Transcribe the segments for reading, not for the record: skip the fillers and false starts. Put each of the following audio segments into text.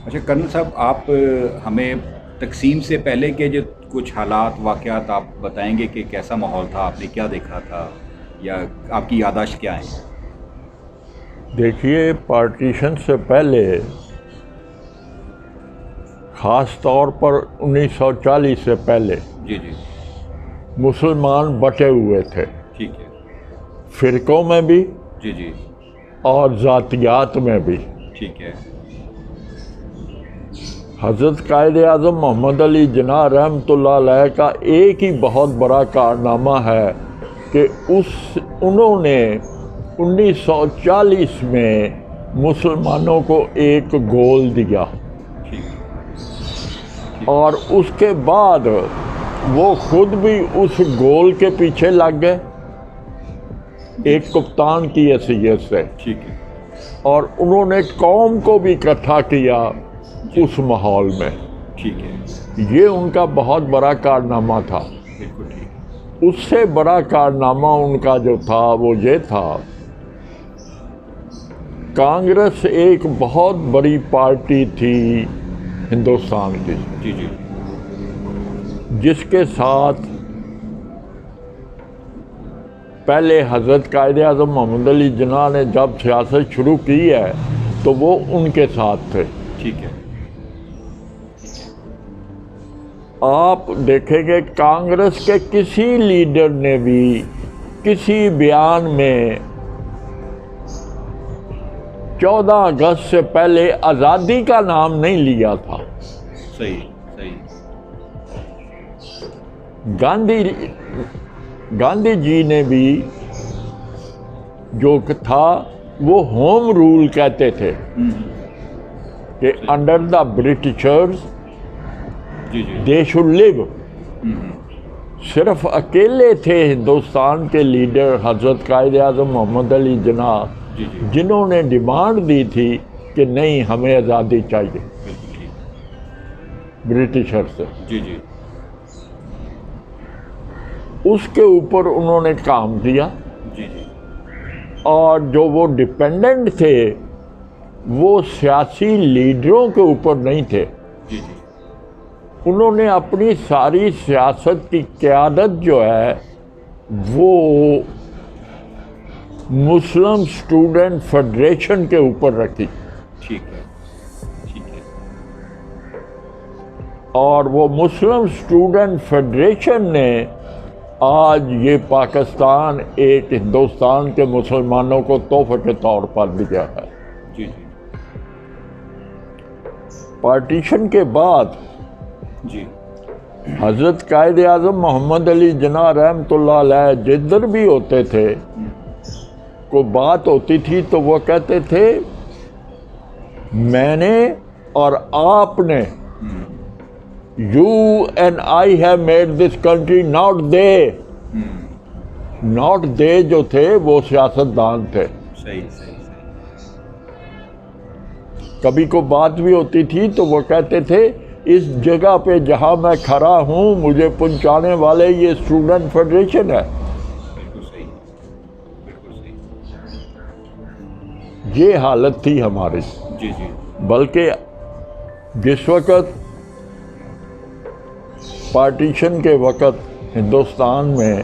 اچھا کرنل صاحب، آپ ہمیں تقسیم سے پہلے کے جو کچھ حالات واقعات آپ بتائیں گے کہ کیسا ماحول تھا، آپ نے کیا دیکھا تھا، یا آپ کی یادداشت کیا ہیں؟ دیکھیے، پارٹیشن سے پہلے خاص طور پر 1940 سے پہلے جی جی مسلمان بٹے ہوئے تھے، ٹھیک ہے۔ فرقوں میں بھی جی جی اور ذاتیات میں بھی۔ ٹھیک ہے۔ حضرت قائد اعظم محمد علی جناح رحمۃ اللہ علیہ کا ایک ہی بہت بڑا کارنامہ ہے کہ انہوں نے 1940 میں مسلمانوں کو ایک گول دیا، ٹھیک۔ اور اس کے بعد وہ خود بھی اس گول کے پیچھے لگ گئے ایک کپتان کی حیثیت سے، ٹھیک ہے۔ اور انہوں نے قوم کو بھی اکٹھا کیا اس ماحول میں۔ ٹھیک ہے۔ یہ ان کا بہت بڑا کارنامہ تھا۔ بالکل ٹھیک۔ اس سے بڑا کارنامہ ان کا جو تھا وہ یہ تھا، کانگریس ایک بہت بڑی پارٹی تھی ہندوستان کی، جی جی جس کے ساتھ پہلے حضرت قائد اعظم محمد علی جناح نے جب سیاست شروع کی ہے تو وہ ان کے ساتھ تھے۔ ٹھیک ہے۔ آپ دیکھیں گے کانگریس کے کسی لیڈر نے بھی کسی بیان میں 14 اگست سے پہلے آزادی کا نام نہیں لیا تھا۔ صحیح صحیح۔ گاندھی جی نے بھی جو تھا وہ ہوم رول کہتے تھے کہ انڈر دا برٹشرز جی جی دے شوڈ لیو۔ صرف اکیلے تھے ہندوستان کے لیڈر حضرت قائد اعظم محمد علی جناح جی جی جنہوں نے ڈیمانڈ دی تھی کہ نہیں، ہمیں آزادی چاہیے بالکل ٹھیک۔ برٹشر سے۔ جی جی اس کے اوپر انہوں نے کام کیا، جی جی اور جو وہ ڈیپینڈنٹ تھے وہ سیاسی لیڈروں کے اوپر نہیں تھے۔ جی جی انہوں نے اپنی ساری سیاست کی قیادت جو ہے وہ مسلم اسٹوڈنٹ فیڈریشن کے اوپر رکھی، ٹھیک ہے۔ ٹھیک ہے۔ اور وہ مسلم اسٹوڈنٹ فیڈریشن نے آج یہ پاکستان ایک ہندوستان کے مسلمانوں کو تحفے کے طور پر دیا ہے۔ جی جی پارٹیشن کے بعد جی حضرت قائد اعظم محمد علی جناح رحمۃ اللہ علیہ جدھر بھی ہوتے تھے، کوئی بات ہوتی تھی تو وہ کہتے تھے میں نے اور آپ نے، you and I have made this country, not they. Not they جو تھے وہ سیاستدان تھے۔ صحیح صحیح صحیح۔ کبھی کوئی بات بھی ہوتی تھی تو وہ کہتے تھے اس جگہ پہ جہاں میں کھڑا ہوں مجھے پہنچانے والے یہ اسٹوڈنٹ فیڈریشن ہے۔ بالکل صحیح۔ بالکل صحیح۔ یہ حالت تھی ہماری۔ جی جی بلکہ جس وقت پارٹیشن کے وقت ہندوستان میں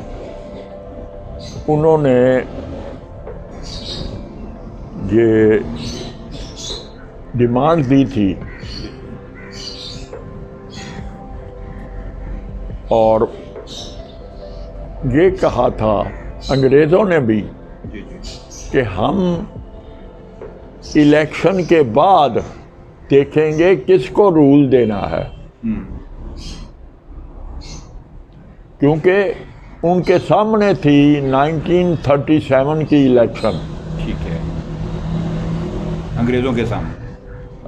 انہوں نے یہ ڈیمانڈ دی تھی اور یہ کہا تھا انگریزوں نے بھی جی جی کہ ہم الیکشن کے بعد دیکھیں گے کس کو رول دینا ہے، کیونکہ ان کے سامنے تھی 1937 کی الیکشن۔ ٹھیک ہے۔ انگریزوں کے سامنے۔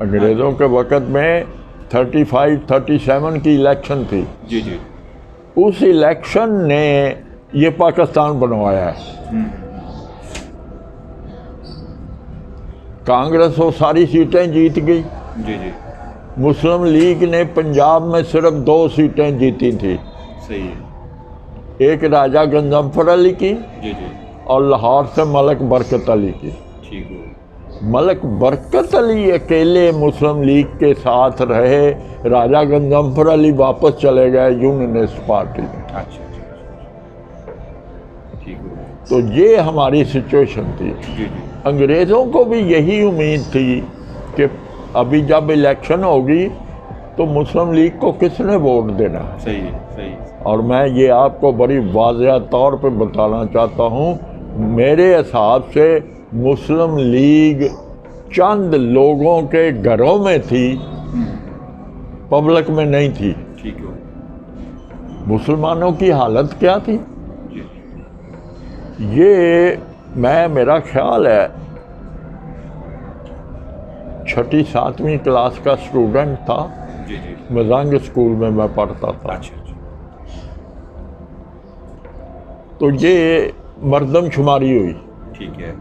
انگریزوں کے وقت میں 37 کی الیکشن تھی۔ جی جی اس الیکشن نے یہ پاکستان بنوایا ہے۔ کانگریس وہ ساری سیٹیں جیت گئی، جی جی مسلم لیگ نے پنجاب میں صرف 2 سیٹیں جیتی تھی، صحیح ہے۔ ایک راجہ گنج ظفر علی کی جی جی اور لاہور سے ملک برکت علی کی۔ ٹھیک ہو۔ ملک برکت علی اکیلے مسلم لیگ کے ساتھ رہے، راجہ گنگمبر علی واپس چلے گئے یونینسٹ پارٹی میں۔ اچھا ٹھیک ہو گیا۔ تو یہ ہماری سچویشن تھی۔ جی انگریزوں کو بھی یہی امید تھی کہ ابھی جب الیکشن ہوگی تو مسلم لیگ کو کس نے ووٹ دینا ہے۔ صحیح۔ اور میں یہ آپ کو بڑی واضح طور پہ بتانا چاہتا ہوں، میرے حساب سے مسلم لیگ چند لوگوں کے گھروں میں تھی، پبلک میں نہیں تھی۔ ٹھیک ہو۔ مسلمانوں کی حالت کیا تھی؟ جی یہ میرا خیال ہے 6ٹھی 7ویں کلاس کا اسٹوڈنٹ تھا، جی مزنگ اسکول میں پڑھتا تھا۔ اچھا تو یہ مردم شماری ہوئی۔ ٹھیک ہے۔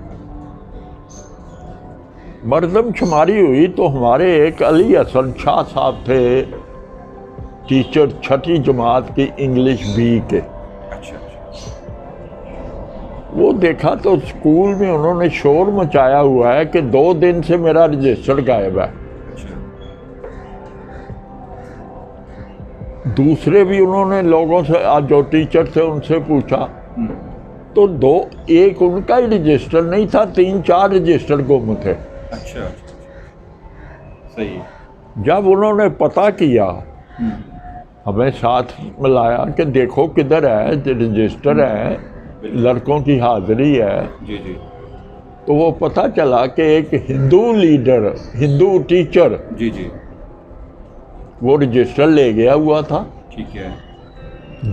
مردم شماری ہوئی تو ہمارے ایک علی حسن شاہ صاحب تھے، ٹیچر 6ٹھی جماعت کی انگلش بی کے۔ اچھا وہ دیکھا تو اسکول میں انہوں نے شور مچایا ہوا ہے کہ 2 دن سے میرا رجسٹر غائب ہے۔ اچھا۔ دوسرے بھی انہوں نے لوگوں سے، جو ٹیچر تھے ان سے پوچھا تو ایک ان کا ہی رجسٹر نہیں تھا، 3-4 رجسٹر گم تھے۔ اچھا صحیح۔ جب انہوں نے پتہ کیا، ہمیں ساتھ ملایا کہ دیکھو کدھر ہے رجسٹر ہے، لڑکوں کی حاضری ہے، جی تو وہ پتہ چلا کہ ایک ہندو لیڈر، ہندو ٹیچر جی وہ رجسٹر لے گیا ہوا تھا۔ ٹھیک ہے۔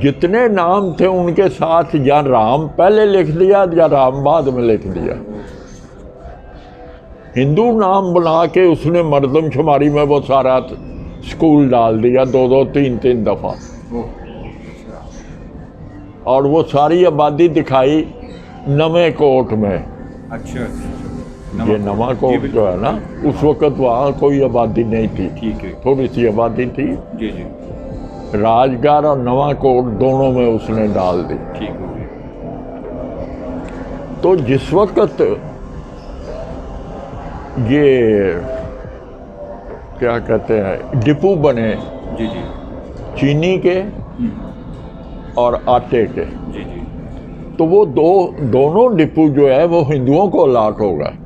جتنے نام تھے ان کے ساتھ یا رام پہلے لکھ دیا یا رام بعد میں لکھ دیا۔ ہندو نام بنا کے اس نے مردم شماری میں وہ سارا اسکول ڈال دیا، 2 3 دفعہ، اور وہ ساری آبادی دکھائی نویں کوٹ میں۔ اچھا یہ نواں کوٹ جو ہے نا، اس وقت وہاں کوئی آبادی نہیں تھی، ٹھیک ہے۔ تھوڑی سی آبادی تھی۔ جی راج گڑھ اور نواں کوٹ دونوں میں اس نے ڈال دی۔ ٹھیک ہو گیا۔ تو جس وقت یہ کیا کہتے ہیں ڈپو بنے جی چینی کے اور آٹے کے، جی تو وہ دونوں ڈپو جو ہے وہ ہندوؤں کو الاٹ ہو گئے۔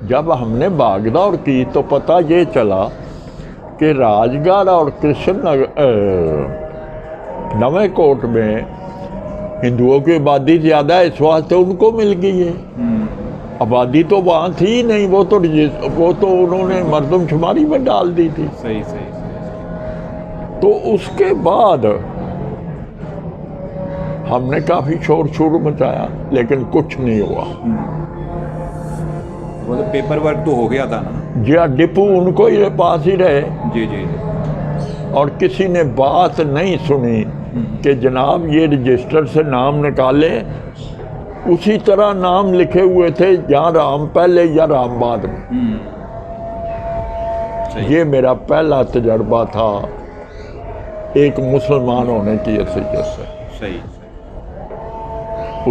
جب ہم نے بھاگ دوڑ کی تو پتہ یہ چلا کہ راج گڑھ اور کرشن نگر نویں کوٹ میں ہندوؤں کی آبادی زیادہ ہے، اس واسطے ان کو مل گئی ہے۔ آبادی تو وہاں تھی ہی نہیں، وہ تو انہوں نے مردم شماری میں ڈال دی تھی۔ صحیح۔ تو اس کے بعد ہم نے کافی شور مچایا لیکن کچھ نہیں ہوا۔ وہ تو پیپر ورک تو ہو گیا تھا نا۔ جی ڈپو ان کو ہی پاس ہی رہے، جی اور کسی نے بات نہیں سنی کہ جناب یہ رجسٹر سے نام نکالے، اسی طرح نام لکھے ہوئے تھے، یا رام پہلے یا رام بعد میں۔ یہ میرا پہلا تجربہ تھا ایک مسلمان ہونے کی حیثیت سے۔ صحیح۔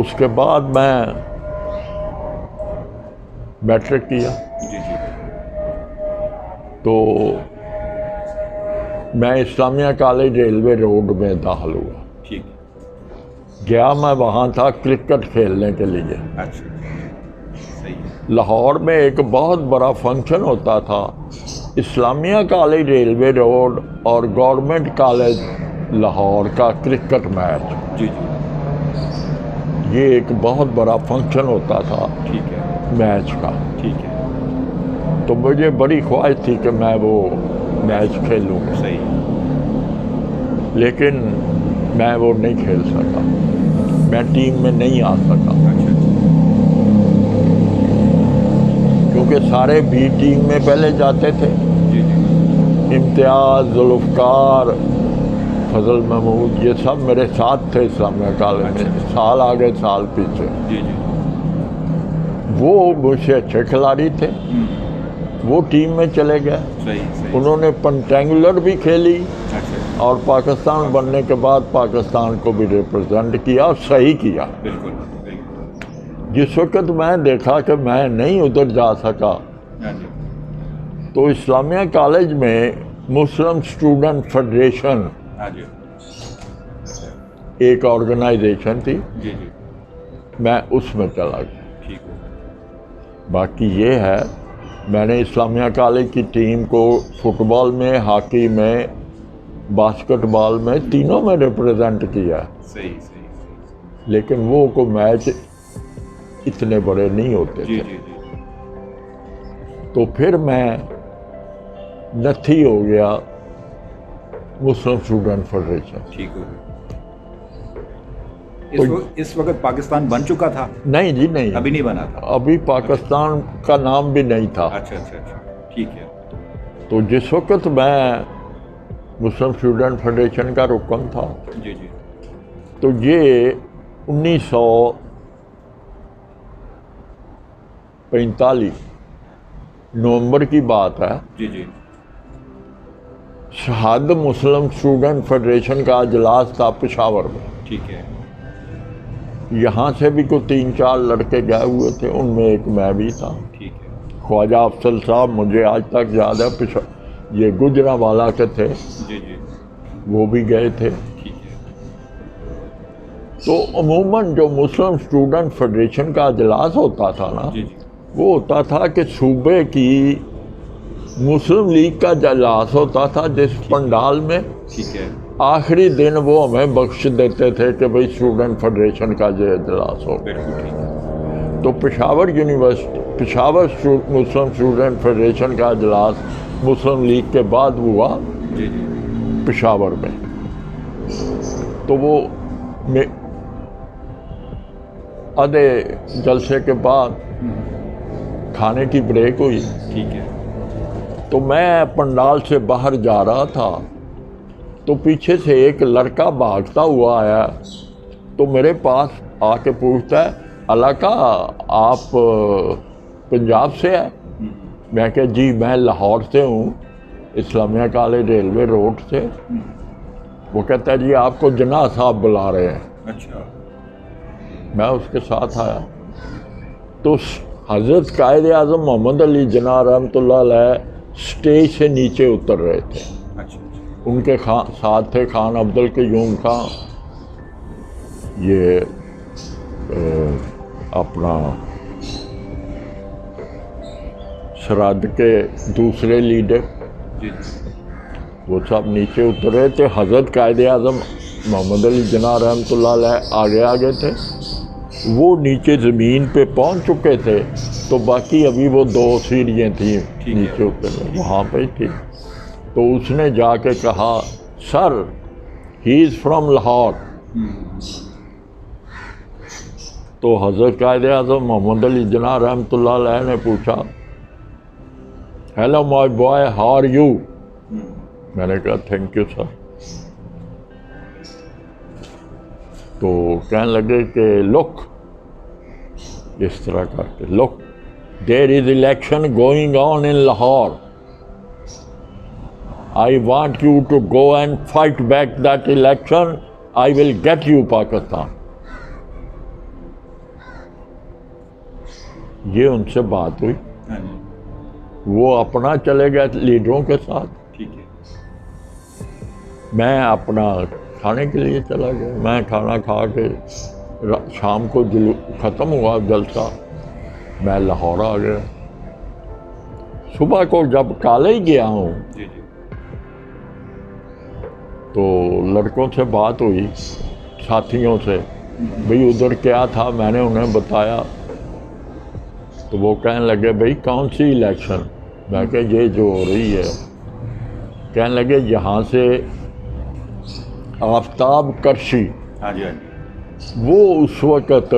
اس کے بعد میں میٹرک کیا جی تو میں اسلامیہ کالج ریلوے روڈ میں داخل ہوا۔ ٹھیک۔ گیا میں وہاں تھا کرکٹ کھیلنے کے لیے۔ اچھا صحیح۔ لاہور میں ایک بہت بڑا فنکشن ہوتا تھا، اسلامیہ کالج ریلوے روڈ اور گورنمنٹ کالج لاہور کا کرکٹ میچ۔ جی یہ ایک بہت بڑا فنکشن ہوتا تھا ٹھیک ہے۔ میچ کا۔ ٹھیک ہے۔ تو مجھے بڑی خواہش تھی کہ میں وہ میچ کھیلوں، صحیح۔ لیکن میں وہ نہیں کھیل سکا، میں ٹیم میں نہیں آ سکا، اچھا کیونکہ سارے بی ٹیم میں پہلے جاتے تھے۔ جی امتیاز، ذوالفقار، فضل محمود، یہ سب میرے ساتھ تھے اسلامیہ کالج میں، سال آگے سال پیچھے۔ جی وہ مجھ سے اچھے کھلاڑی تھے، وہ ٹیم میں چلے گئے۔ صحیح۔ انہوں نے پنٹینگولر بھی کھیلی اچھا اور پاکستان بننے کے بعد پاکستان کو بھی ریپرزینٹ کیا اور صحیح کیا۔ بالکل۔ جس وقت میں دیکھا کہ میں نہیں ادھر جا سکا ہاں جی تو اسلامیہ کالج میں مسلم اسٹوڈنٹ فیڈریشن ہاں جی ایک آرگنائزیشن تھی، جی جی میں اس میں چلا گیا۔ ٹھیک ہے باقی یہ ہے میں نے اسلامیہ کالج کی ٹیم کو فٹ بال میں، ہاکی میں، باسکٹ بال میں، تینوں میں ریپرزینٹ کیا ہے، صحیح صحیح صحیح لیکن وہ کو میچ اتنے بڑے نہیں ہوتے جی تھے۔ جی جی تو پھر میں نتھی ہو گیا مسلم اسٹوڈنٹ فیڈریشن۔ ٹھیک ہو گیا۔ اس وقت پاکستان بن چکا تھا؟ نہیں جی نہیں، ابھی نہیں بنا تھا؟ ابھی پاکستان کا نام بھی نہیں تھا۔ اچھا اچھا اچھا ٹھیک ہے تو جس وقت میں مسلم اسٹوڈنٹ فیڈریشن کا رکن تھا جی جی تو یہ 1945 نومبر کی بات ہے۔ جی جی شہاد مسلم اسٹوڈنٹ فیڈریشن کا اجلاس تھا پشاور میں۔ ٹھیک ہے یہاں سے بھی کوئی 3-4 لڑکے گئے ہوئے تھے، ان میں ایک میں بھی تھا۔ ٹھیک ہے خواجہ افضل صاحب مجھے آج تک یاد ہے، یہ گجرانوالہ کے تھے، جی جی وہ بھی گئے تھے۔ ٹھیک ہے تو عموماً جو مسلم اسٹوڈنٹ فیڈریشن کا اجلاس ہوتا تھا نا، جی جی وہ ہوتا تھا کہ صوبے کی مسلم لیگ کا اجلاس ہوتا تھا، جس پنڈال میں ٹھیک ہے آخری دن وہ ہمیں بخش دیتے تھے کہ بھئی اسٹوڈنٹ فیڈریشن کا جو اجلاس ہو۔ بالکل ٹھیک ہے تو پشاور یونیورسٹی، مسلم اسٹوڈنٹ فیڈریشن کا اجلاس مسلم لیگ کے بعد ہوا جی جی پشاور میں۔ تو وہ آدھے جلسے کے بعد کھانے کی بریک ہوئی، ٹھیک ہے تو میں پنڈال سے باہر جا رہا تھا تو پیچھے سے ایک لڑکا بھاگتا ہوا آیا، تو میرے پاس آ کے پوچھتا ہے، علاقہ آپ پنجاب سے ہے؟ میں کہ جی میں لاہور سے ہوں، اسلامیہ کالج ریلوے روڈ سے۔ وہ کہتا ہے جی آپ کو جناح صاحب بلا رہے ہیں۔ اچھا میں اس کے ساتھ آیا تو حضرت قائد اعظم محمد علی جناح رحمۃ اللہ علیہ اسٹیج سے نیچے اتر رہے تھے۔ اچھا ان کے ساتھ تھے خان عبد القیوم خان، یہ اپنا سرحد کے دوسرے لیڈر، جی وہ سب نیچے اتر رہے تھے۔ حضرت قائد اعظم محمد علی جناح رحمۃ اللہ علیہ آگے آگے تھے، وہ نیچے زمین پہ پہنچ چکے تھے، تو باقی ابھی وہ 2 سیڑھیاں تھیں ٹھیک ہے۔ نیچے اترنے، وہاں پہ تھی۔ تو اس نے جا کے کہا، سر ہی از فرام لاہور۔ تو حضرت قائد اعظم محمد علی جناح رحمۃ اللہ علیہ نے پوچھا، hello my boy how are you? میں نے کہا تھینک یو سر۔ تو کہنے لگے کہ لک، اس طرح کر کے، look there is election going on in Lahore, I want you to go and fight back that election, I will get you Pakistan. یہ ان سے بات ہوئی، ہاں جی وہ اپنا چلے گئے لیڈروں کے ساتھ، ٹھیک ہے میں اپنا کھانے کے لیے چلا گیا۔ میں کھانا کھا کے شام کو ختم ہوا جلسہ، میں لاہور آ گیا۔ صبح کو جب کالج گیا ہوں جی جی تو لڑکوں سے بات ہوئی، ساتھیوں سے، بھئی ادھر کیا تھا، میں نے انہیں بتایا۔ تو وہ کہنے لگے بھئی کون سی الیکشن؟ میں کہ یہ جو ہو رہی ہے۔ کہنے لگے یہاں سے آفتاب کرشی، ہاں جی ہاں جی وہ اس وقت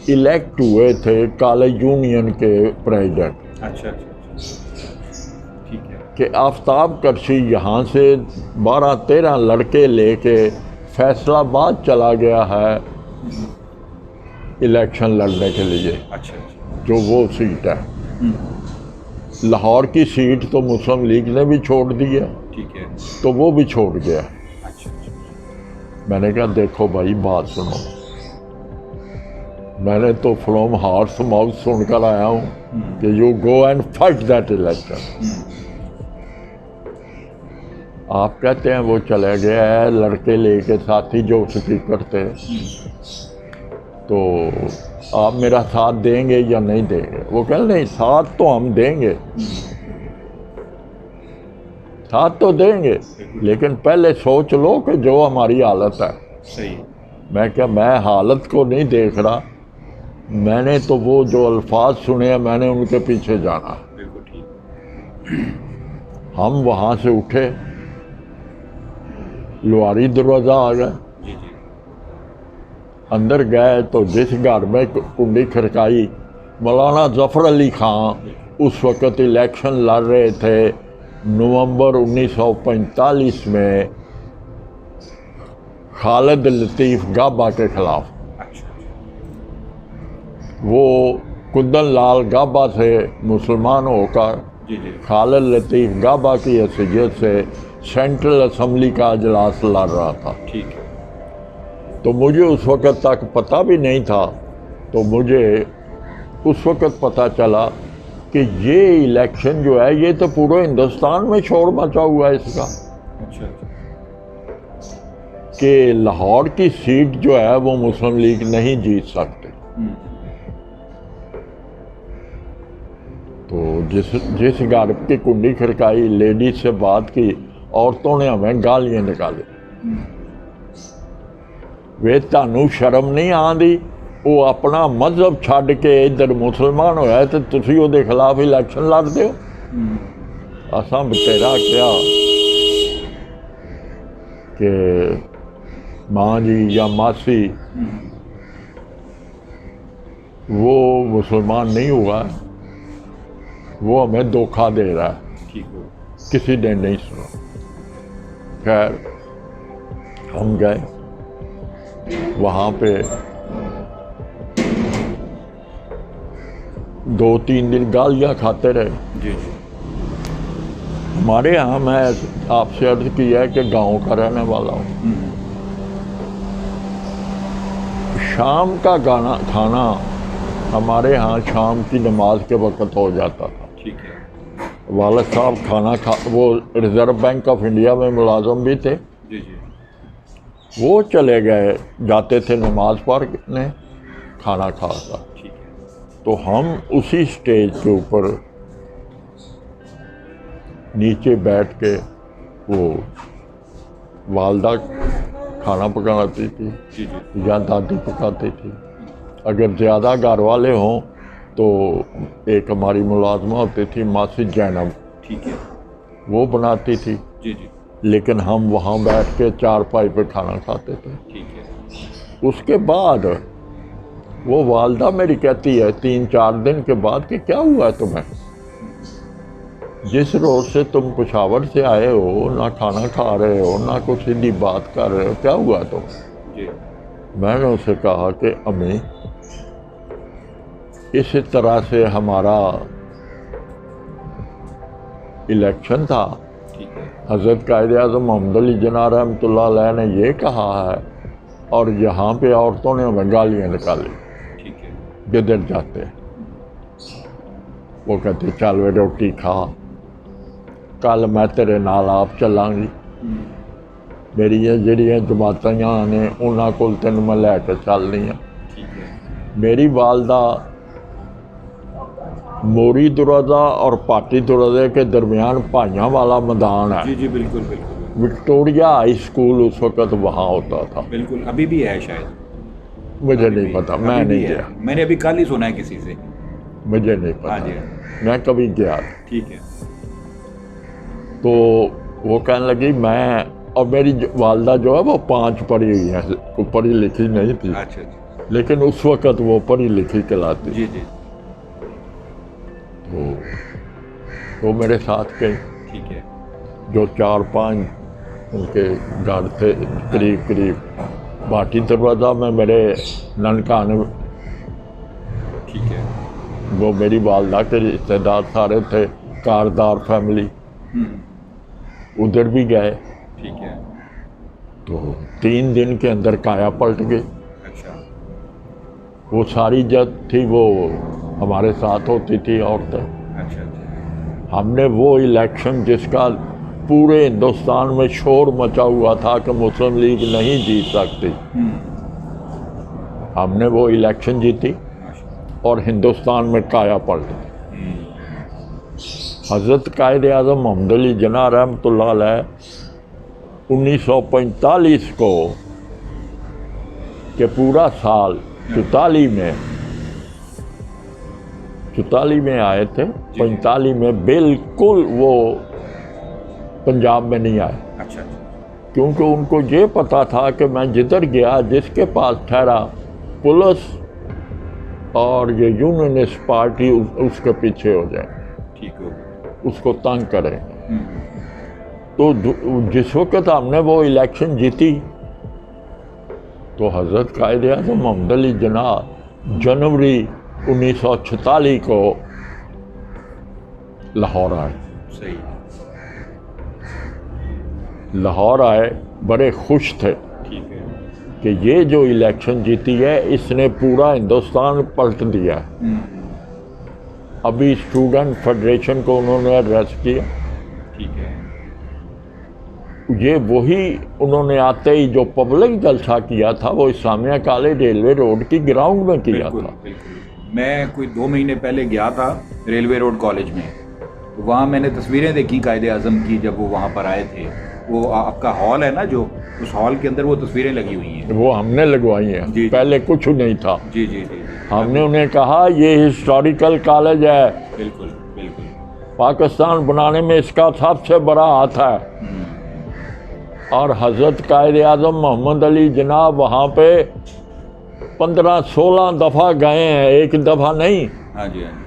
الیکٹ ہوئے تھے کالج یونین کے پریزیڈنٹ، اچھا اچھا اچھا ٹھیک ہے کہ آفتاب کرشی یہاں سے 12-13 لڑکے لے کے فیصل آباد چلا گیا ہے الیکشن لڑنے کے لیے، اچھا اچھا جو وہ سیٹ ہے۔ لاہور کی سیٹ تو مسلم لیگ نے بھی چھوڑ دی ہے، ٹھیک ہے تو وہ بھی چھوڑ گیا۔ اچھا اچھا میں نے کہا دیکھو بھائی بات سنو، میں نے تو فرام ہارس ماؤتھ سن کر آیا ہوں کہ you go and fight that election. آپ کہتے ہیں وہ چلے گیا ہے لڑکے لے کے ساتھی جو اسپیکر تھے, تو آپ میرا ساتھ دیں گے یا نہیں دیں گے؟ وہ کہہ نہیں ساتھ تو ہم دیں گے, ساتھ تو دیں گے, لیکن پہلے سوچ لو کہ جو ہماری حالت ہے. صحیح. میں کیا, میں حالت کو نہیں دیکھ رہا, میں نے تو وہ جو الفاظ سنے ہیں میں نے ان کے پیچھے جانا. بالکل ٹھیک. ہم وہاں سے اٹھے, لوہاری دروازہ آ گئے, جی جی. اندر گئے تو جس گھر میں کنڈی کھڑکائی, مولانا ظفر علی خان اس وقت الیکشن لڑ رہے تھے نومبر 1945 میں خالد لطیف گابا کے خلاف. اچھا. وہ کندن لال گابا سے مسلمان ہو کر جی جی. خالد لطیف گابا کی حیثیت سے سینٹرل اسمبلی کا اجلاس لڑ رہا تھا. ٹھیک ہے. تو مجھے اس وقت تک پتہ بھی نہیں تھا, تو مجھے اس وقت پتہ چلا کہ یہ الیکشن جو ہے یہ تو پورے ہندوستان میں شور مچا ہوا ہے اس کا, اچھا. کہ لاہور کی سیٹ جو ہے وہ مسلم لیگ نہیں جیت سکتے. تو جس گھر کی کنڈی کھڑکائی, لیڈیز سے بات کی, عورتوں نے ہمیں گالیاں نکالی. وہ تانوں شرم نہیں آندی, وہ اپنا مذہب چھڈ کے ادھر مسلمان ہویا تو تسی وہ دے خلاف الیکشن لڑ دیو. اساں بتیرا کیا کہ ماں جی یا ماسی وہ مسلمان نہیں ہوا, وہ ہمیں دھوکہ دے رہا ہے, ٹھیک ہو. کسی نے نہیں سنا. خیر ہم گئے وہاں پہ 2-3 دن گالیاں کھاتے رہے. جی جی. ہمارے یہاں میں آپ سے عرض کیا ہے کہ گاؤں کا رہنے والا ہوں. شام کا کھانا ہمارے ہاں شام کی نماز کے وقت ہو جاتا تھا. ٹھیک ہے. والد صاحب وہ ریزرو بینک آف انڈیا میں ملازم بھی تھے. جی جی. وہ چلے گئے, جاتے تھے نماز پڑھنے, کھانا کھا کر. ٹھیک ہے. تو ہم اسی سٹیج کے اوپر نیچے بیٹھ کے, وہ والدہ کھانا پکاتی تھی جی جی. یا دادی پکاتی تھی. اگر زیادہ گھر والے ہوں تو ایک ہماری ملازمہ ہوتی تھی ماسی زینب, ٹھیک ہے. وہ بناتی تھی. جی جی. لیکن ہم وہاں بیٹھ کے چارپائی پہ کھانا کھاتے تھے. ٹھیک ہے. اس کے بعد وہ والدہ میری کہتی ہے 3-4 دن کے بعد کہ کیا ہوا ہے تمہیں, جس روز سے تم پشاور سے آئے ہو نہ کھانا کھا رہے ہو نہ کچھ سیدھی بات کر رہے ہو, کیا ہوا تم؟ جی. میں نے اسے کہا کہ امی اس طرح سے ہمارا الیکشن تھا, ٹھیک ہے. حضرت قائد اعظم محمد علی جناح رحمۃ اللہ علیہ نے یہ کہا ہے, اور یہاں پہ عورتوں نے ہمیں گالیاں نکالی. ٹھیک ہے. کدھر جاتے؟ وہ کہتے چل وے روٹی کھا, کل میں تیرے نال آپ چلاں گی. میری جڑیاں جماعتاں نے انہاں کول تینوں میں لے کے چلنی ہے. ٹھیک ہے. میری والدہ موری دروازہ اور پاٹی دروازے کے درمیان پائیاں والا میدان ہے. جی جی. بالکل بالکل. وکٹوریا ہائی اسکول اس وقت وہاں ہوتا تھا. بالکل. ابھی بھی ہے شاید. مجھے نہیں پتا, میں نہیں گیا. میں نے ابھی کل ہی سنا ہے کسی سے. مجھے نہیں پتا. میں کبھی گیا. ٹھیک ہے. تو وہ کہنے لگی میں, اور میری والدہ جو ہے وہ 5 پڑھی ہوئی ہیں, پڑھی لکھی نہیں تھی. اچھا اچھا. لیکن اس وقت وہ پڑھی لکھی کہلاتی. جی جی. تو وہ میرے ساتھ گئی. ٹھیک ہے. جو 4-5 ان کے گھر تھے قریب باٹی دروازہ میں میرے ننکان, ٹھیک ہے. وہ میری والدہ کے رشتے دار سارے تھے, کاردار فیملی, ادھر بھی گئے. ٹھیک ہے. تو 3 دن کے اندر کایا پلٹ گئی. اچھا. وہ ساری جب تھی وہ ہمارے ساتھ ہوتی تھی عورتیں. اچھا اچھا. ہم نے وہ الیکشن جس کا پورے ہندوستان میں شور مچا ہوا تھا کہ مسلم لیگ نہیں جیت سکتی، ہم نے وہ الیکشن جیتی اور ہندوستان میں کایا پلٹ. حضرت قائد اعظم محمد علی جناح رحمۃ اللہ علیہ 1945 کو کہ پورا سال 44 میں آئے تھے، 45 میں بالکل وہ پنجاب میں نہیں آئے، اچھا اچھا. کیونکہ ان کو یہ پتا تھا کہ میں جدھر گیا جس کے پاس ٹھہرا پولیس اور یہ یونینسٹ پارٹی اس کے پیچھے ہو جائے، ٹھیک ہو. اس کو تنگ کریں. تو جس وقت ہم نے وہ الیکشن جیتی تو حضرت قائد اعظم محمد علی جناح جنوری 1946 کو لاہور آئے. صحیح. لاہور آئے، بڑے خوش تھے ٹھیک ہے. کہ یہ جو الیکشن جیتی ہے اس نے پورا ہندوستان پلٹ دیا ہے. ابھی اسٹوڈنٹ فیڈریشن کو انہوں نے ایڈریس کیا، ٹھیک ہے. یہ وہی انہوں نے آتے ہی جو پبلک جلسہ کیا تھا وہ اسلامیہ کالج ریلوے روڈ کی گراؤنڈ میں کیا بالکل تھا. بالکل. میں کوئی 2 مہینے پہلے گیا تھا ریلوے روڈ کالج میں، وہاں میں نے تصویریں دیکھی قائد اعظم کی جب وہ وہاں پر آئے تھے. وہ آپ کا ہال ہے نا، جو اس ہال کے اندر وہ تصویریں لگی ہوئی ہیں. وہ ہم نے لگوائی ہیں. جی. پہلے کچھ نہیں تھا. جی جی جی. ہم نے انہیں کہا یہ ہسٹوریکل کالج ہے، بالکل بالکل. پاکستان بنانے میں اس کا سب سے بڑا ہاتھ ہے. اور حضرت قائد اعظم محمد علی جناح وہاں پہ 15-16 دفعہ گئے ہیں، ایک دفعہ نہیں. ہاں جی ہاں جی.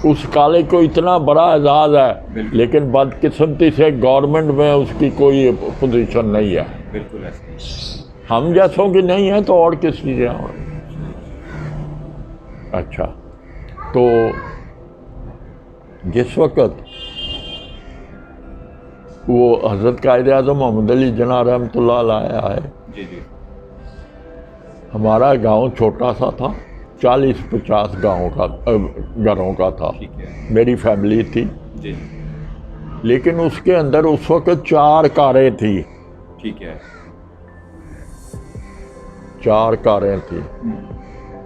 اس کالج کو اتنا بڑا اعزاز ہے، بالکل. لیکن بدقسمتی سے گورنمنٹ میں اس کی کوئی پوزیشن نہیں ہے. بالکل ایسے. ہم جیسوں کی نہیں ہے تو اور کس کی ہے. اچھا، تو جس وقت وہ حضرت قائد اعظم محمد علی جناح رحمۃ اللہ علیہ آئے، جی جی. ہمارا گاؤں چھوٹا سا تھا، 40-50 گھروں کا تھا. ٹھیک ہے. میری فیملی تھی، جی. لیکن اس کے اندر اس وقت 4 کاریں تھیں. ٹھیک ہے. 4 کاریں تھیں.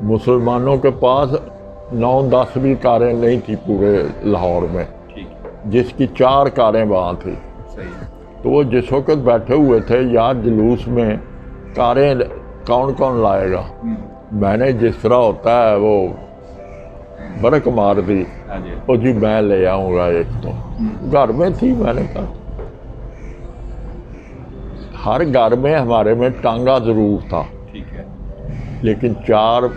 مسلمانوں کے پاس 9-10 بھی کاریں نہیں تھی پورے لاہور میں، ٹھیک ہے. جس کی 4 کاریں وہاں تھیں. صحیح. تو وہ جس وقت بیٹھے ہوئے تھے یار جلوس میں کاریں کون لائے گا، میں نے جس طرح ہوتا ہے وہ برک مار دی، ہاں جی. وہ جی میں لے آؤں گا. ایک تو گھر میں تھی، میں نے کہا ہر گھر میں ہمارے میں ٹانگا ضرور تھا، ٹھیک ہے. لیکن 4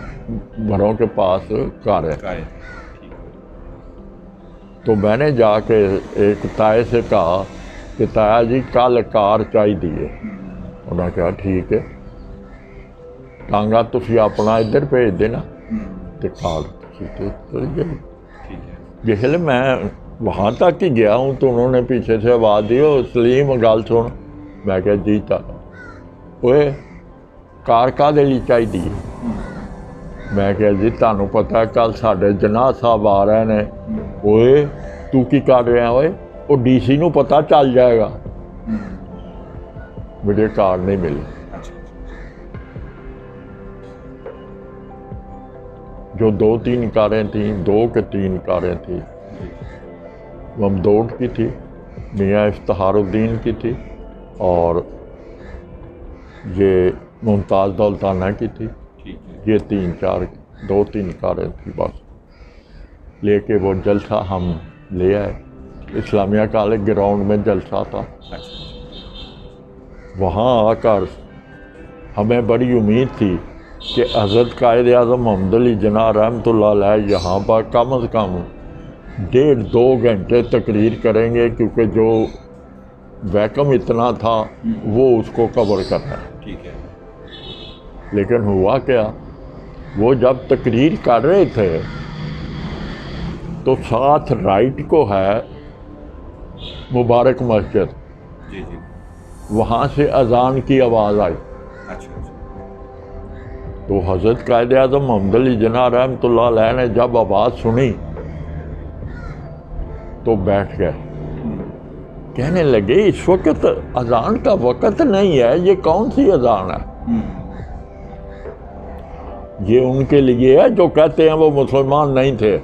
گھروں کے پاس کاریں. کائے. ٹھیک ہے. تو میں نے جا کے ایک تائے سے کہا کہ تایا جی کل کار چاہیے. انہوں نے کہا ٹھیک ہے، ٹانگا تسی اپنا ادھر بھیج دینا تو کار چلی گئی. ٹھیک ہے. جسے میں وہاں تک ہی گیا ہوں تو انہوں نے پیچھے سے آواز دی، او سلیم گل سن. میں کہا جی تارا اوے کار کا لیے چاہیے. میں کہا جی تمہیں پتہ ہے کل ساڈے جناح صاحب آ رہے ہیں. اوے تو کی کر رہا ہوئے، وہ ڈی سی نو پتہ چل جائے گا. مجھے کار نہیں ملی. جو 2-3 کاریں تھیں، 2 کہ 3 کاریں تھیں، ممدوٹ کی تھی، میاں افتخار الدین کی تھی، اور یہ ممتاز دولتانہ کی تھی. یہ 2-3 کاریں تھیں بس. لے کے وہ جلسہ ہم لے آئے. اسلامیہ کالج گراؤنڈ میں جلسہ تھا. وہاں آ کر ہمیں بڑی امید تھی کہ حضرت قائد اعظم محمد علی جناح رحمۃ اللہ علیہ یہاں پر کم از کم 1.5-2 گھنٹے تقریر کریں گے، کیونکہ جو ویکم اتنا تھا وہ اس کو کور کرنا ہے. ٹھیک ہے. لیکن ہوا کیا، وہ جب تقریر کر رہے تھے تو ساتھ رائٹ کو ہے مبارک مسجد، جی جی. وہاں سے اذان کی آواز آئی. اچھا اچھا. تو حضرت قائد اعظم محمد علی جناح رحمۃ اللہ علیہ نے جب آواز سنی تو بیٹھ گئے، کہنے لگے اس وقت اذان کا وقت نہیں ہے، یہ کون سی اذان ہے؟ یہ ان کے لیے ہے جو کہتے ہیں وہ مسلمان نہیں تھے،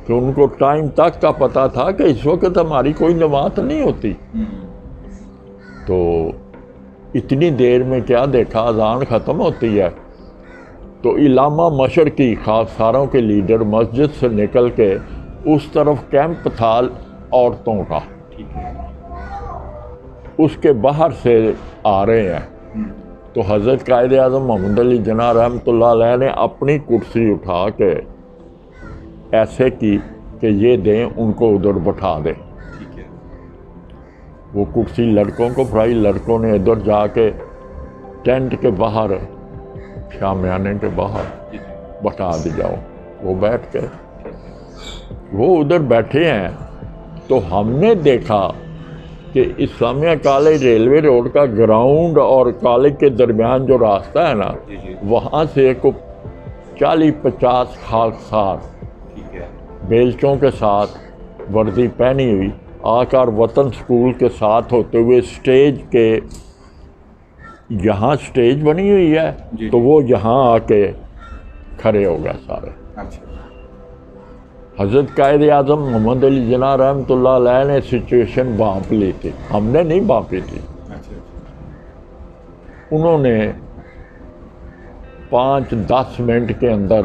کہ ان کو ٹائم تک کا پتہ تھا کہ اس وقت ہماری کوئی نماز نہیں ہوتی۔ تو اتنی دیر میں کیا دیکھا، اذان ختم ہوتی ہے تو علامہ مشرقی خاکساروں کے لیڈر مسجد سے نکل کے اس طرف کیمپ تھا عورتوں کا، اس کے باہر سے آ رہے ہیں۔ تو حضرت قائد اعظم محمد علی جناح رحمۃ اللہ علیہ نے اپنی کرسی اٹھا کے ایسے کی کہ یہ دیں ان کو ادھر بٹھا دیں۔ وہ کرسی لڑکوں کو پڑھائی، لڑکوں نے ادھر جا کے ٹینٹ کے باہر، شامیانے کے باہر بٹھا دی جاؤ۔ وہ بیٹھ کے وہ ادھر بیٹھے ہیں تو ہم نے دیکھا کہ اسلامیہ کالج ریلوے روڈ کا گراؤنڈ اور کالج کے درمیان جو راستہ ہے نا، وہاں سے 40-50 خاکسار بیلچوں کے ساتھ وردی پہنی ہوئی آ کر وطن سکول کے ساتھ ہوتے ہوئے اسٹیج کے یہاں اسٹیج بنی ہوئی ہے تو وہ یہاں آ کے کھڑے ہو گئے سارے۔ حضرت قائد اعظم محمد علی جناح رحمۃ اللہ علیہ نے سچویشن بانپ لی تھی، ہم نے نہیں بانپی تھی۔ انہوں نے 5-10 منٹ کے اندر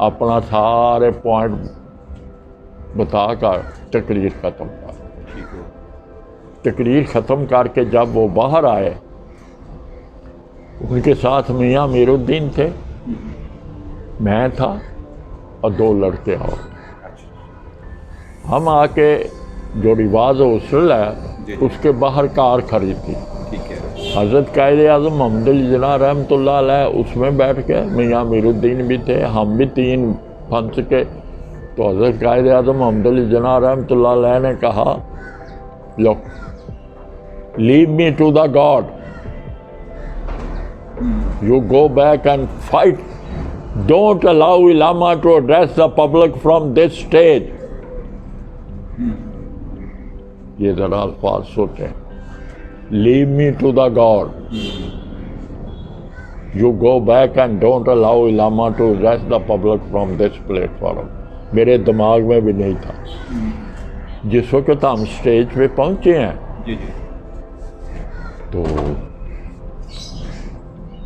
اپنا سارے پوائنٹ بتا کر تقریر ختم کر۔ تقریر ختم کر کے جب وہ باہر آئے، ان کے ساتھ میاں امیر الدین تھے، میں تھا اور 2 لڑکے اور۔ ہم آ کے جو رواز اصل ہے اس کے باہر کار کھڑی تھی، حضرت قائد اعظم محمد علی جناح رحمۃ اللہ علیہ اس میں بیٹھ کے، میاں امیر الدین بھی تھے، ہم بھی 3 پھنس کے۔ تو حضرت قائد اعظم محمد علی جناح رحمۃ اللہ علیہ نے کہا، لو leave me to the God, you go back and fight, don't allow Allama to address the public from this stage. یہ ذرا الفاظ سوچیں، leave me to the God, you go back and don't allow Allama to address the public from this platform. میرے دماغ میں بھی نہیں تھا۔ جس وقت ہم اسٹیج پہ پہنچے ہیں تو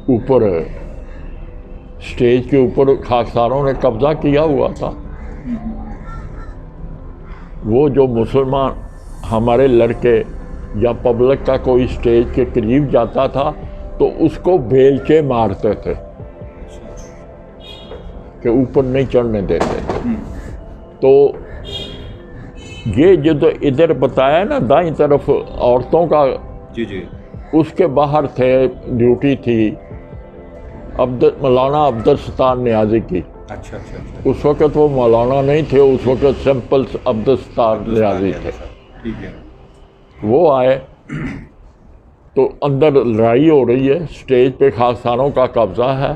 اوپر اسٹیج کے اوپر خاکساروں نے قبضہ کیا ہوا تھا۔ وہ جو مسلمان ہمارے لڑکے یا پبلک کا کوئی اسٹیج کے قریب جاتا تھا تو اس کو بیلچے مارتے تھے کہ اوپر نہیں چڑھنے دیتے تھے۔ تو یہ جو تو ادھر بتایا نا دائیں طرف عورتوں کا، اس کے باہر تھے، ڈیوٹی تھی مولانا عبدالستار نیازی کی۔ اس وقت وہ مولانا نہیں تھے، اس وقت سمپل عبدالستار نیازی تھے۔ وہ آئے تو اندر لڑائی ہو رہی ہے، اسٹیج پہ خاکساروں کا قبضہ ہے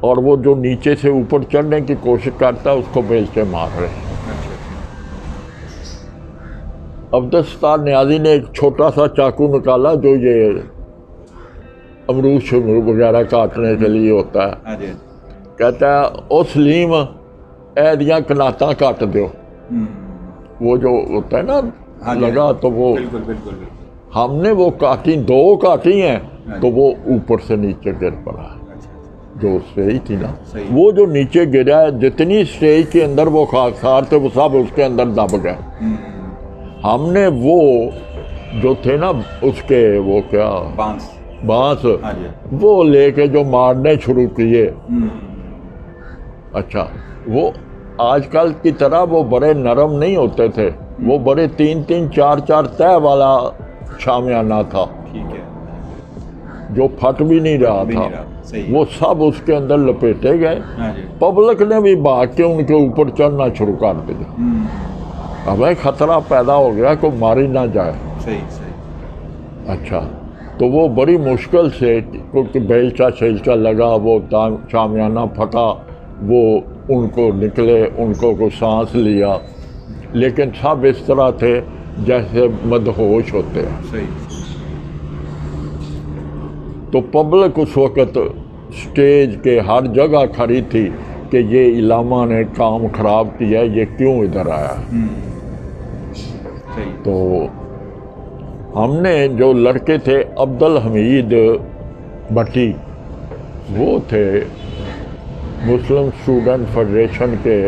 اور وہ جو نیچے سے اوپر چڑھنے کی کوشش کرتا ہے اس کو بیلچے مار رہے ہیں۔ عبدالستار نیازی نے ایک چھوٹا سا چاقو نکالا جو یہ امرود شمرود وغیرہ کاٹنے کے لیے ہوتا ہے، کہتا ہے او سلیم اے دیاں کناتاں کاٹ دیو۔ وہ جو ہوتا ہے نا لگا تو وہ ہم نے وہ کاٹی، 2 کاٹی ہیں تو وہ اوپر سے نیچے گر پڑا ہے، جو اسٹیج تھی نا وہ جو نیچے گرا ہے، جتنی اسٹیج کے اندر وہ خاکسار تھے وہ سب اس کے اندر دب گئے۔ ہم نے وہ جو تھے نا اس کے وہ کیا بانس وہ لے کے جو مارنے شروع کیے۔ اچھا، وہ آج کل کی طرح وہ بڑے نرم نہیں ہوتے تھے، وہ بڑے 3-3 4-4 تہ والا شامیانہ تھا جو پھٹ بھی نہیں رہا تھا۔ وہ سب اس کے اندر لپیٹے گئے۔ پبلک نے بھی بھاگ کے ان کے اوپر چڑھنا شروع کر دیا۔ ہمیں خطرہ پیدا ہو گیا کہ ماری نہ جائے۔ اچھا، تو وہ بڑی مشکل سے کیونکہ بیلچا شیلچا لگا، وہ شامیانہ پھٹا، وہ ان کو نکلے، ان کو سانس لیا، لیکن سب اس طرح تھے جیسے مدہوش ہوتے ہیں۔ صحیح۔ تو پبلک اس وقت سٹیج کے ہر جگہ کھڑی تھی کہ یہ علامہ نے کام خراب کیا، یہ کیوں ادھر آیا۔ صحیح۔ تو ہم نے جو لڑکے تھے، عبدالحمید بٹی، وہ تھے مسلم اسٹوڈنٹ فیڈریشن کے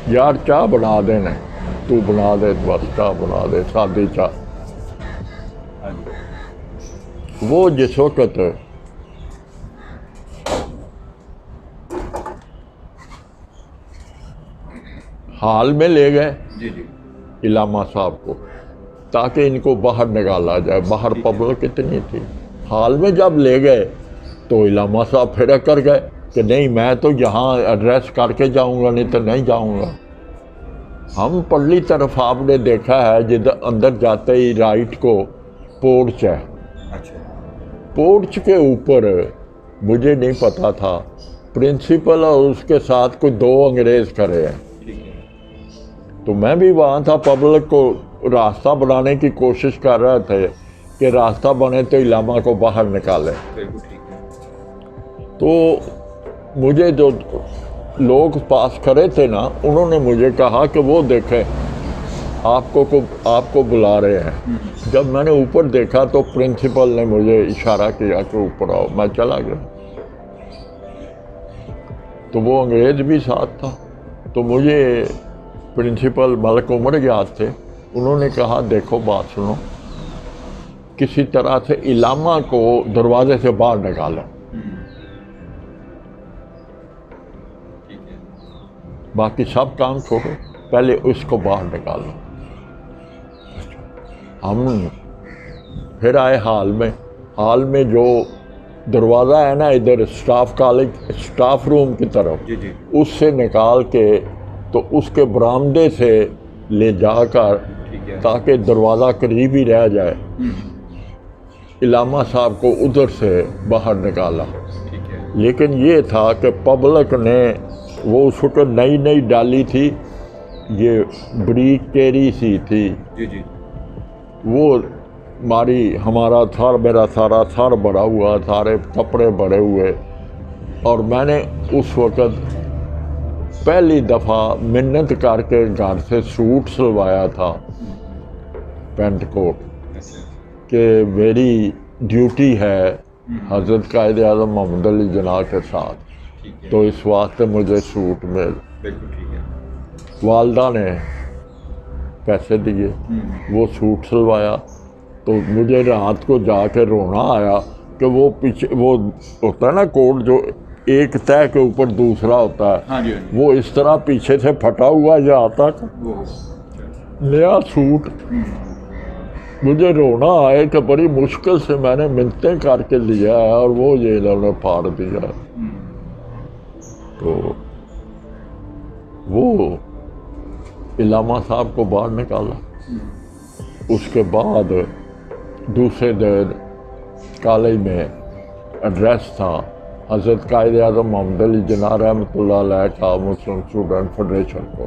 یار چاہ بنا دینا، تو بنا دے بس، چاہ بنا دے، سادی چاہ۔ وہ جس وقت ہال میں لے گئے جی جی علامہ صاحب کو تاکہ ان کو باہر نکالا جائے، باہر پبلک اتنی تھی۔ ہال میں جب لے گئے تو علامہ صاحب پھر کر گئے کہ نہیں میں تو یہاں ایڈریس کر کے جاؤں گا، نہیں تو نہیں جاؤں گا۔ ہم پرلی طرف آپ نے دیکھا ہے جدھر اندر جاتے ہی رائٹ کو پورچ ہے، اچھا پورچ کے اوپر مجھے نہیں پتا تھا پرنسپل اور اس کے ساتھ کوئی 2 انگریز کھڑے ہیں، ٹھیک ہے تو میں بھی وہاں تھا، پبلک کو راستہ بنانے کی کوشش کر رہے تھے کہ راستہ بنے تو علامہ کو باہر نکالے۔ بالکل ٹھیک ہے۔ تو مجھے جو لوگ پاس کھڑے تھے نا، انہوں نے مجھے کہا کہ وہ دیکھیں آپ کو بلا رہے ہیں۔ جب میں نے اوپر دیکھا تو پرنسپل نے مجھے اشارہ کیا کہ اوپر آؤ، میں چلا گیا۔ تو وہ انگریز بھی ساتھ تھا، تو مجھے پرنسپل ملک عمر یاد تھے، انہوں نے کہا دیکھو بات سنو، کسی طرح سے علامہ کو دروازے سے باہر نکالو، باقی سب کام چھوڑو، پہلے اس کو باہر نکالو۔ ہم پھر آئے ہال میں جو دروازہ ہے نا ادھر اسٹاف روم کی طرف، جی جی اس سے نکال کے تو اس کے برآمدے سے لے جا کر ٹھیک ہے۔ تاکہ دروازہ قریب ہی رہ جائے، علامہ صاحب کو ادھر سے باہر نکالا۔ ٹھیک ہے۔ لیکن یہ تھا کہ پبلک نے وہ اس وقت نئی ڈالی تھی، یہ بریک کیری سی تھی، جی جی وہ ہمارا تھر، میرا سارا تھر بڑا ہوا، سارے کپڑے بڑے ہوئے، اور میں نے اس وقت پہلی دفعہ منت کر کے گھر سے سوٹ سلوایا تھا، پینٹ کوٹ، اچھا کہ میری ڈیوٹی ہے حضرت قائد اعظم محمد علی جناح کے ساتھ، ٹھیک ہے۔ تو اس واسطے مجھے سوٹ مل۔ بالکل ٹھیک ہے۔ والدہ نے پیسے دیے، وہ سوٹ سلوایا، تو مجھے رات کو جا کے رونا آیا کہ وہ پیچھے وہ ہوتا ہے نا کوٹ جو ایک تہ کے اوپر دوسرا ہوتا ہے، ہاں جی وہ اس طرح پیچھے سے پھٹا ہوا یہاں تک وہ نیا سوٹ۔ مجھے رونا آئے کہ بڑی مشکل سے میں نے منتیں کر کے لیا ہے اور وہ یہ انہوں نے پھاڑ دیا۔ تو وہ علامہ صاحب کو باہر نکالا۔ اس کے بعد دوسرے دن کالج میں ایڈریس تھا حضرت قائد اعظم محمد علی جناح رحمۃ اللہ علیہ کا مسلم اسٹوڈنٹ فیڈریشن کو،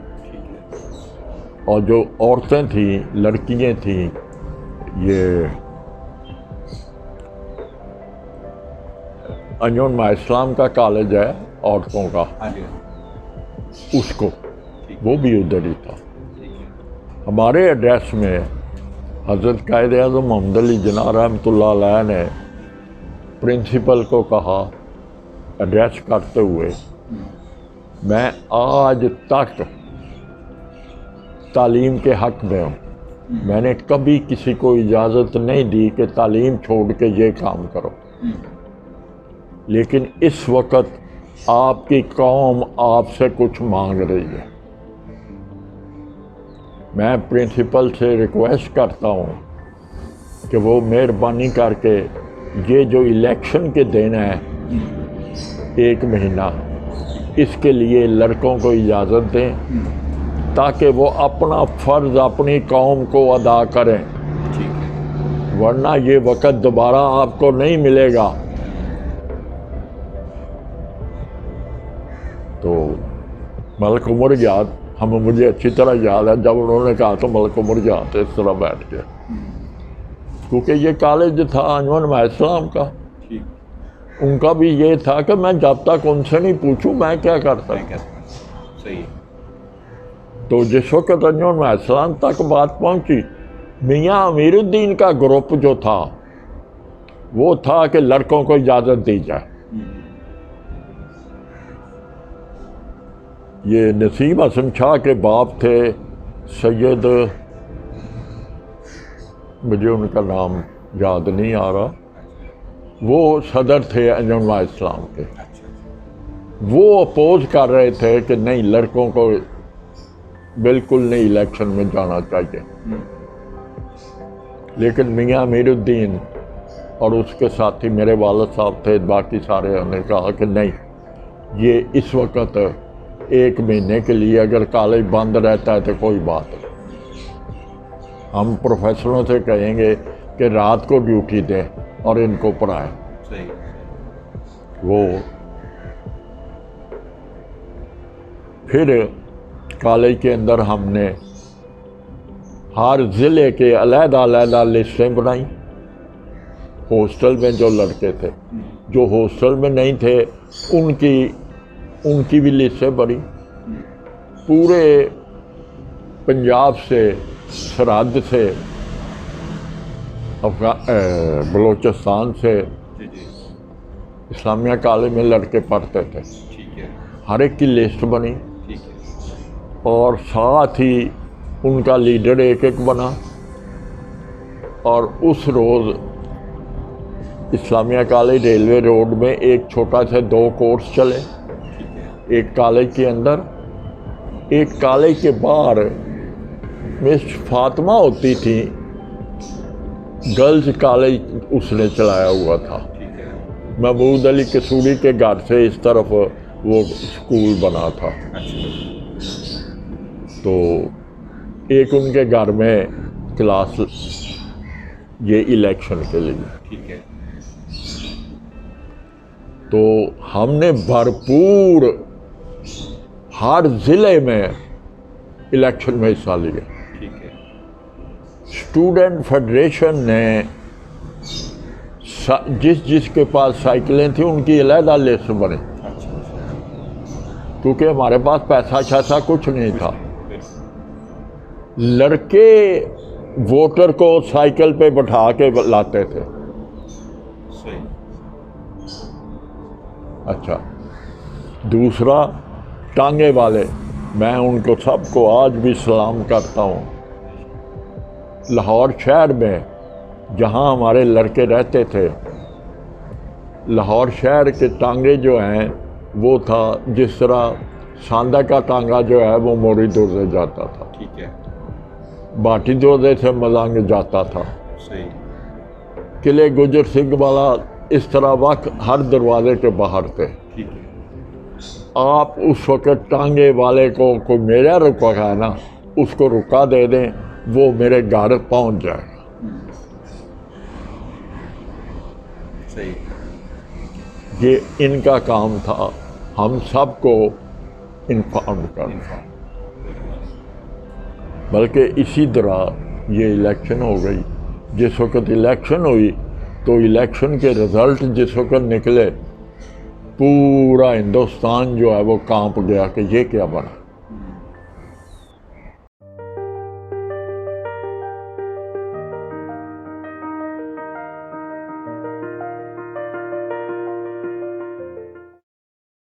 اور جو عورتیں تھیں، لڑکیاں تھیں، یہ انجمن اسلام کا کالج ہے عورتوں کا، ہاں جی اس کو وہ بھی ادھر ہی تھا۔ ہمارے ایڈریس میں حضرت قائد اعظم محمد علی جناح رحمۃ اللہ علیہ نے پرنسپل کو کہا ایڈریس کرتے ہوئے، میں آج تک تعلیم کے حق میں ہوں، میں نے کبھی کسی کو اجازت نہیں دی کہ تعلیم چھوڑ کے یہ کام کرو، لیکن اس وقت آپ کی قوم آپ سے کچھ مانگ رہی ہے، میں پرنسپل سے ریکویسٹ کرتا ہوں کہ وہ مہربانی کر کے یہ جو الیکشن کے دن ہے 1 مہینہ، اس کے لیے لڑکوں کو اجازت دیں تاکہ وہ اپنا فرض اپنی قوم کو ادا کریں، ٹھیک ہے، ورنہ یہ وقت دوبارہ آپ کو نہیں ملے گا۔ تو ملک عمر یاد مجھے اچھی طرح یاد ہے جب انہوں نے کہا تو ملک عمر یاد اس طرح بیٹھ کے، کیونکہ یہ کالج تھا انجمن ماہ اسلام کا، ٹھیک، ان کا بھی یہ تھا کہ میں جب تک ان سے نہیں پوچھوں میں کیا کر میں سکتا۔ کہہ سکتا، صحیح، تو جس وقت انجمن ماہ اسلام تک بات پہنچی، میاں امیر الدین کا گروپ جو تھا وہ تھا کہ لڑکوں کو اجازت دی جائے۔ یہ نسیم حسن شاہ کے باپ تھے سید، مجھے ان کا نام یاد نہیں آ رہا، وہ صدر تھے انجمن ماہ اسلام کے، وہ اپوز کر رہے تھے کہ نہیں لڑکوں کو بالکل نہیں الیکشن میں جانا چاہیے، لیکن میاں امیر الدین اور اس کے ساتھی میرے والد صاحب تھے، باقی سارے انہوں نے کہا کہ نہیں، یہ اس وقت 1 مہینے کے لیے اگر کالج بند رہتا ہے تو کوئی بات نہیں، ہم پروفیسروں سے کہیں گے کہ رات کو ڈیوٹی دیں اور ان کو پڑھائیں۔ صحیح، وہ پھر کالج کے اندر ہم نے ہر ضلع کے علیحدہ علیحدہ لسٹیں بنائیں، ہاسٹل میں جو لڑکے تھے، جو ہاسٹل میں نہیں تھے ان کی بھی لسٹیں بنی، پورے پنجاب سے، سرحد سے، بلوچستان سے جی جی، اسلامیہ کالج میں لڑکے پڑھتے تھے، ٹھیک ہے، ہر ایک کی لسٹ بنی، ٹھیک ہے، اور ساتھ ہی ان کا لیڈر ایک ایک بنا، اور اس روز اسلامیہ کالج ریلوے روڈ میں ایک چھوٹا سا 2 کورس چلے، ایک کالج کے اندر، ایک کالج کے باہر مس فاطمہ ہوتی تھی، گرلز کالج اس نے چلایا ہوا تھا، ٹھیک ہے، محمود علی قصوری کے گھر سے اس طرف وہ اسکول بنا تھا، تو ایک ان کے گھر میں کلاس یہ الیکشن کے لیے، ٹھیک ہے، تو ہم نے بھرپور ہر ضلع میں الیکشن میں حصہ لیا۔ ٹھیک ہے، اسٹوڈنٹ فیڈریشن نے جس کے پاس سائیکلیں تھیں ان کی علیحدہ لسٹ بنے، کیونکہ ہمارے پاس پیسہ شیسہ کچھ نہیں تھا، لڑکے ووٹر کو سائیکل پہ بٹھا کے لاتے تھے۔ صحیح، اچھا، دوسرا ٹانگے والے، میں ان کو سب کو آج بھی سلام کرتا ہوں، لاہور شہر میں جہاں ہمارے لڑکے رہتے تھے، لاہور شہر کے ٹانگے جو ہیں وہ تھا جس طرح ساندہ کا ٹانگا جو ہے وہ موری دروازے جاتا تھا، ٹھیک ہے، باٹی دروازے سے ملنگ جاتا تھا، صحیح، قلعے گجر سنگھ والا اس طرح وقت ہر دروازے کے باہر تھے۔ ٹھیک ہے، آپ اس وقت ٹانگے والے کو کوئی میرا رکا ہے نا، اس کو رکا دے دیں، وہ میرے گھر پہنچ جائے گا۔ صحیح، یہ ان کا کام تھا، ہم سب کو انفارم کرنا۔ بلکہ اسی طرح یہ الیکشن ہو گئی، جس وقت الیکشن ہوئی تو الیکشن کے رزلٹ جس وقت نکلے، پورا ہندوستان جو ہے وہ کانپ گیا کہ یہ کیا بنا۔